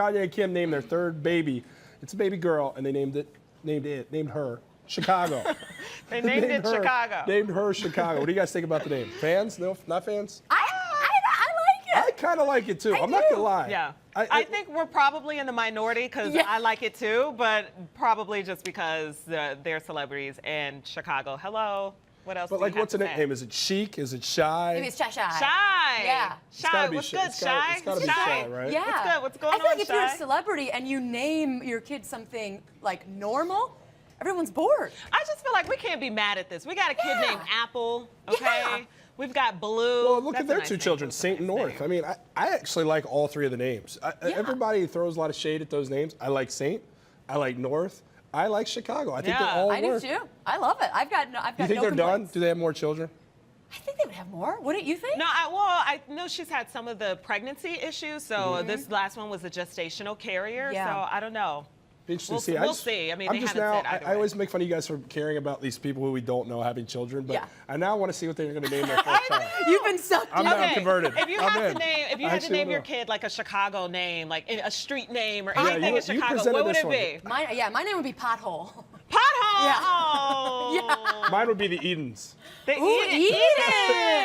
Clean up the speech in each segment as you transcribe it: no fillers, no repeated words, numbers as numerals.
Kanye and Kim named their third baby. It's a baby girl, and they named her Chicago. They named it Chicago. Named her Chicago. What do you guys think about the name? Fans? No, not fans? I like it. I kind of like it too. I'm not gonna lie. Yeah. I think we're probably in the minority because I like it too, but probably just because they're celebrities and Chicago. Hello. What else? But like, what's the nickname? Is it Chic? Is it Shy? Maybe it's Shy. Shy. Yeah. Shy. What's good, Shy? It's gotta be Shy, right? Yeah. What's good? What's going on, I feel like if Shy? you're a celebrity and you name your kid something like normal, everyone's bored. I just feel like we can't be mad at this. We got a kid named Apple. Okay. Yeah. We've got Blue. Well, look That's at their a nice two name. children, That's a Saint and nice North. name. I mean, I actually like all three of the names. Everybody throws a lot of shade at those names. I like Saint. I like North. I like Chicago. I think they all work. I do too. I love it. I've got You think they're done? Do they have more children? I think they would have more. Wouldn't you think? No, I know she's had some of the pregnancy issues, so this last one was a gestational carrier, so I don't know. Interesting to see. We'll see. I mean, they haven't said either I way. always make fun of you guys for caring about these people who we don't know having children, but I now want to see what they're going to name their first child. You've been sucked in. I'm converted. If you I'm had in. to name, if you I had to actually name your will. kid like a Chicago name, like a street name or anything you in Chicago, presented what would this it be? My name would be Pothole. Pothole. Yeah. Oh. Mine would be the Edens. The Eden.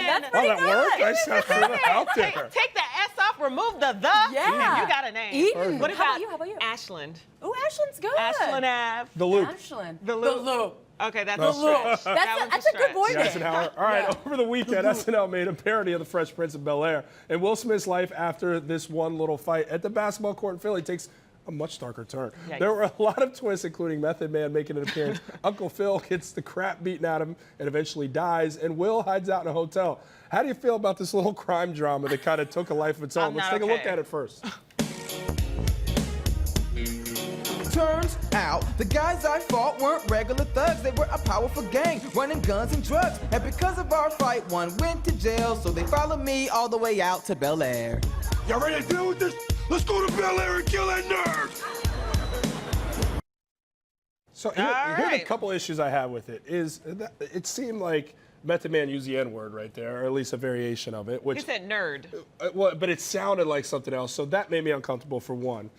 That's pretty that good. work? I just have to throw that out there. Take the S off, remove the Yeah. and you got a name. Eden. What How about about you? Ashland? Oh, Ashland's good. Ashland Ave. The Loop. Ashland. The Loop. The Loop. Okay, that's The a stretch. That's a good boy name. Eisenhower. All right, over the weekend, SNL made a parody of The Fresh Prince of Bel-Air. And Will Smith's life after this one little fight at the basketball court in Philly takes a much darker turn. Yikes. There were a lot of twists, including Method Man making an appearance. Uncle Phil gets the crap beaten out of him and eventually dies, and Will hides out in a hotel. How do you feel about this little crime drama that kind of took a life of its own? Let's take a look at it first. Turns out the guys I fought weren't regular thugs. They were a powerful gang running guns and drugs. And because of our fight, one went to jail. So they followed me all the way out to Bel Air. Y'all ready to deal with this? Let's go to Bel Air and kill that nerd! So here are the couple issues I have with it. Is that it seemed like Method Man used the N-word right there, or at least a variation of it. Which, You said nerd. well, but it sounded like something else, so that made me uncomfortable for one.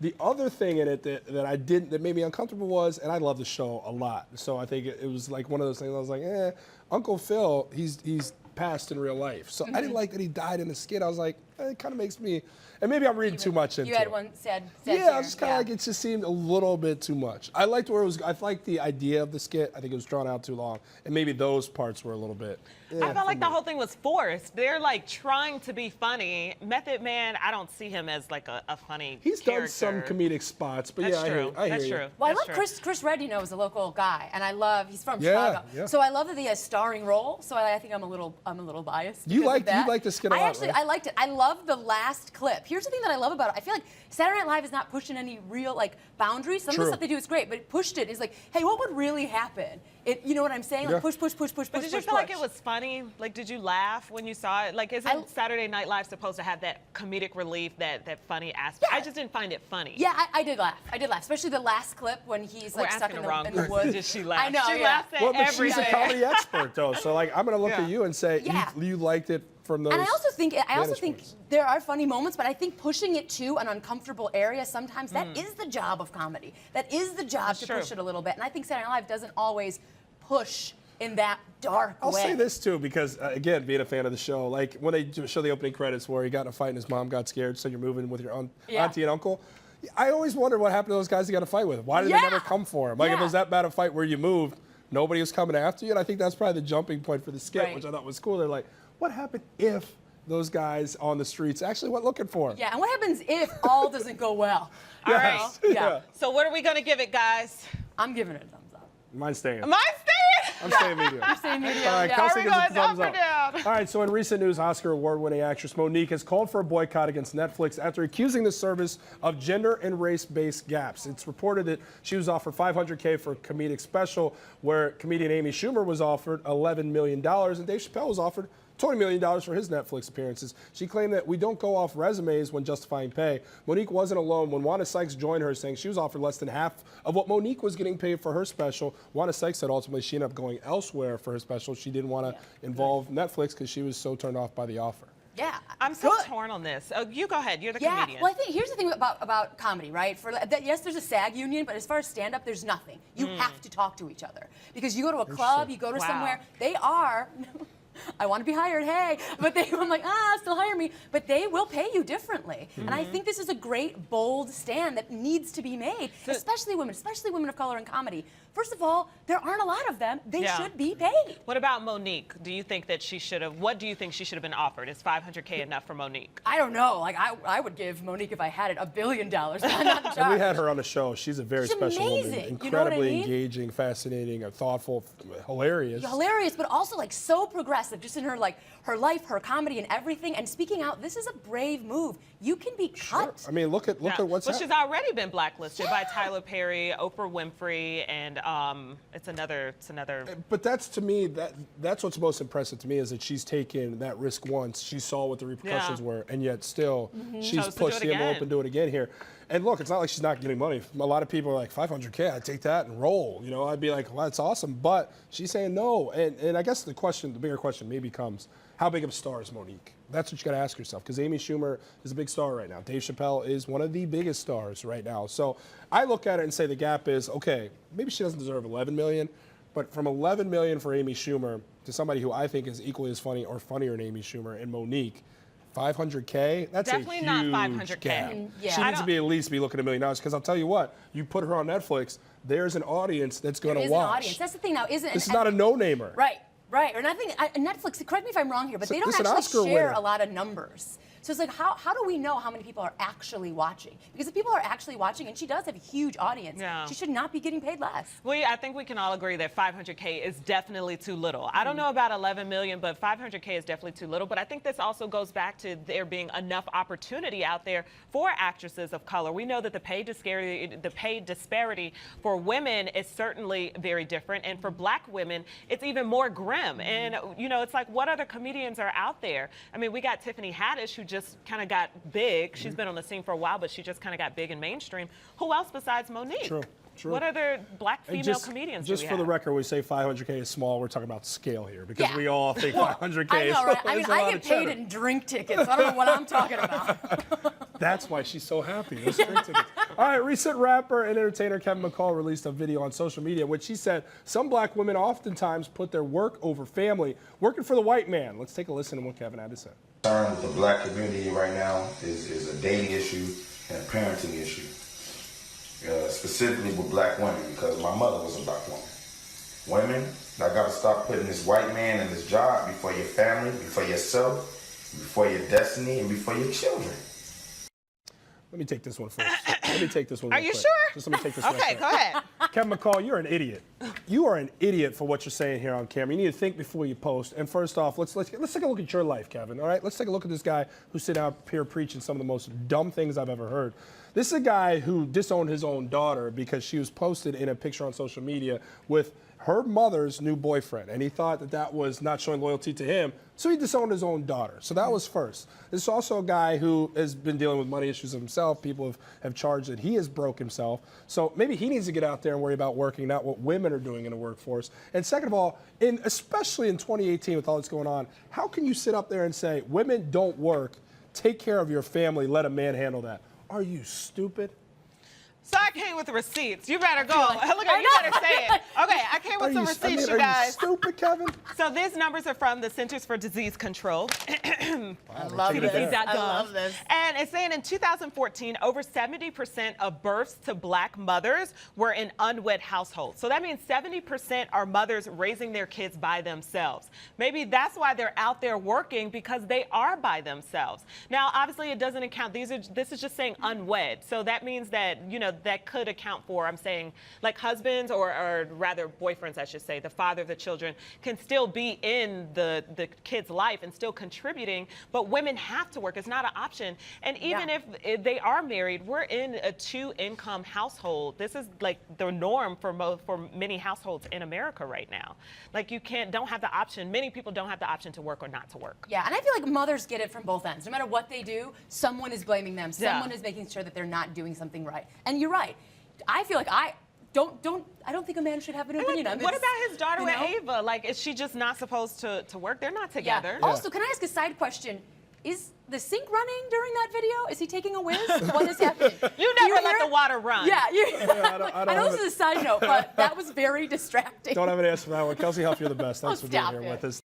The other thing in it that made me uncomfortable was, and I love the show a lot, so I think it was like one of those things I was like, Uncle Phil, he's passed in real life. So I didn't like that he died in the skit. I was like, it kind of makes me, and maybe I'm reading too much into it. You had one sad Yeah, I was just kind of like, it just seemed a little bit too much. I liked where it was, I liked the idea of the skit. I think it was drawn out too long. And maybe those parts were a little bit. I felt like the whole thing was forced. They're like trying to be funny. Method Man, I don't see him as like a funny He's character. done some comedic spots, but That's yeah, true. I hear That's you. true. Well, That's I love true. Chris Red, is a local guy, and he's from Yeah, Chicago. yeah. So I love that he has starring role. So I think I'm a little biased. You because of that. liked the skit a lot, right? I liked it. I love the last clip. Here's the thing that I love about it. I feel like Saturday Night Live is not pushing any real boundaries. Some of the stuff they do is great, but it pushed it. It's like, hey, what would really happen? You know what I'm saying? Like push. But did you feel like it was funny? Like, did you laugh when you saw it? Like, isn't Saturday Night Live supposed to have that comedic relief, that funny aspect? Yeah. I just didn't find it funny. Yeah, I did laugh. Especially the last clip when he's like stuck in the woods. Did she laugh? I know. She laughed at Well, but everything. she's a comedy expert, though. So, like, I'm going to look at you and say, you liked it from those. And I also think points. there are funny moments, but I think pushing it to an uncomfortable area sometimes that is the job of comedy. That is the job to push it a little bit. And I think Saturday Night Live doesn't always push in that dark way. I'll say this too, because again, being a fan of the show, like when they show the opening credits where he got in a fight and his mom got scared, so you're moving with your auntie and uncle. I always wondered what happened to those guys he got a fight with. Why did they never come for him? Like if it was that bad a fight where you moved, nobody was coming after you, and I think that's probably the jumping point for the skit, which I thought was cool. They're like, what happened if those guys on the streets actually went looking for him? Yeah, and what happens if all doesn't go well? All right. Yeah. So what are we gonna give it, guys? I'm giving it a thumbs up. Mine's staying. Mine's staying. I'm staying medium. You're saying medium. All right, Yeah. Kelsie Are we gives it going a thumbs up or up. down? All right, so in recent news, Oscar award-winning actress Monique has called for a boycott against Netflix after accusing the service of gender and race-based gaps. It's reported that she was offered $500K for a comedic special, where comedian Amy Schumer was offered $11 million, and Dave Chappelle was offered $20 million for his Netflix appearances. She claimed that we don't go off resumes when justifying pay. Monique wasn't alone when Wanda Sykes joined her, saying she was offered less than half of what Monique was getting paid for her special. Wanda Sykes said ultimately she ended up going elsewhere for her special. She didn't want to involve Netflix because she was so turned off by the offer. Yeah, I'm so good. torn on this. You go ahead. You're the Yeah, comedian. well, I think here's the thing about comedy, right? Yes, there's a SAG union, but as far as stand-up, there's nothing. You have to talk to each other because you go to a club, you go to somewhere. They are. I want to be hired, hey, but I'm like, still hire me. But they will pay you differently. And I think this is a great, bold stand that needs to be made, especially women of color in comedy. First of all, there aren't a lot of them. They should be paid. What about Monique? Do you think that she should have, what do you think she should have been offered? Is $500K enough for Monique? I don't know. Like, I would give Monique, if I had it, $1 billion. But I'm not in charge. And we had her on the show. She's a very special woman. amazing. Incredibly You know what I mean? engaging, fascinating, thoughtful, hilarious. Hilarious, but also like so progressive, just in her her life, her comedy, and everything. And speaking out, this is a brave move. You can be cut. I mean, look at what's Well, happening. she's already been blacklisted by Tyler Perry, Oprah Winfrey, and it's another. But that's, to me, that's what's most impressive to me, is that she's taken that risk once. She saw what the repercussions were, and yet still she's Chose to pushed do it the envelope again. and do it again here. And look, it's not like she's not getting money. A lot of people are like, $500K, I'd take that and roll. You know, I'd be like, well, that's awesome. But she's saying no. And I guess the bigger question maybe comes, how big of a star is Monique? That's what you got to ask yourself, because Amy Schumer is a big star right now. Dave Chappelle is one of the biggest stars right now. So I look at it and say the gap is, okay, maybe she doesn't deserve $11 million, but from $11 million for Amy Schumer to somebody who I think is equally as funny or funnier than Amy Schumer and Monique, $500K, that's Definitely a huge not $500K. gap. Yeah. She I needs to be at least looking at $1 million, because I'll tell you what, you put her on Netflix, there's an audience that's going to There is watch. an audience. That's the thing now, isn't This is not a no-namer. Right. Right, and I think Netflix, correct me if I'm wrong here, but they don't This is an actually Oscar share winner. a lot of numbers. So it's like, how do we know how many people are actually watching? Because if people are actually watching, and she does have a huge audience, she should not be getting paid less. Well, I think we can all agree that $500K is definitely too little. I don't know about $11 million, but $500K is definitely too little. But I think this also goes back to there being enough opportunity out there for actresses of color. We know that the pay disparity for women is certainly very different, and for black women, it's even more grim. And you know, it's like, what other comedians are out there? I mean, we got Tiffany Haddish, who just kind of got big. She's been on the scene for a while, but she just kind of got big and mainstream. Who else besides Monique? True. What other black And female comedians do we Just have? for the record, we say $500K is small. We're talking about scale here, because we all think $500K I is know, right? I is mean, a lot I of get paid cheddar. in drink tickets. So I don't know what I'm talking about. That's why she's so happy. Those drink tickets. All right, recent rapper and entertainer Kevin McCall released a video on social media, which he said some black women oftentimes put their work over family, working for the white man. Let's take a listen to what Kevin had to say. Concern with the black community right now is a dating issue and a parenting issue. Specifically with black women, because my mother was a black woman. Women, I gotta stop putting this white man in this job before your family, before yourself, before your destiny, and before your children. Let me take this one first. Let me take this one. Are real you quick. sure? Just let me take this. Okay, real go quick. ahead. Kevin McCall, you're an idiot. You are an idiot for what you're saying here on camera. You need to think before you post. And first off, let's take a look at your life, Kevin. All right, let's take a look at this guy who's sitting out here preaching some of the most dumb things I've ever heard. This is a guy who disowned his own daughter because she was posted in a picture on social media with her mother's new boyfriend, and he thought that that was not showing loyalty to him, so he disowned his own daughter. So that was first. This is also a guy who has been dealing with money issues himself. People have charged that he has broke himself. So maybe he needs to get out there and worry about working, not what women are doing in the workforce. And second of all, especially in 2018 with all that's going on, how can you sit up there and say, women don't work, take care of your family, let a man handle that? Are you stupid? So I came with the receipts. You better go. Look at you better say it. Okay, I came with some receipts, you guys. Are you stupid, Kevin? So these numbers are from the Centers for Disease Control. I love this. I love this. And it's saying in 2014, over 70% of births to black mothers were in unwed households. So that means 70% are mothers raising their kids by themselves. Maybe that's why they're out there working, because they are by themselves. Now, obviously, it doesn't account. This is just saying unwed. So that means that, you know, that could account for, I'm saying, like husbands or rather boyfriends, I should say, the father of the children can still be in the kid's life and still contributing, but women have to work. It's not an option. And even if they are married, we're in a 2-income household. This is like the norm for many households in America right now. Like don't have the option. Many people don't have the option to work or not to work. Yeah, and I feel like mothers get it from both ends. No matter what they do, someone is blaming them. Someone is making sure that they're not doing something right. And you're right. I feel like I don't think a man should have an opinion on this. What about his daughter with Ava? Like, is she just not supposed to work? They're not together. Yeah. Also, can I ask a side question? is the sink running during that video? Is he taking a whiz? What is happening? You Do never let hear the it? water run. Yeah, I don't I know have this is a side note, but that was very distracting. Don't have an answer for that one. Kelsie Huff, you're the best. Thanks for being stop here it. with us.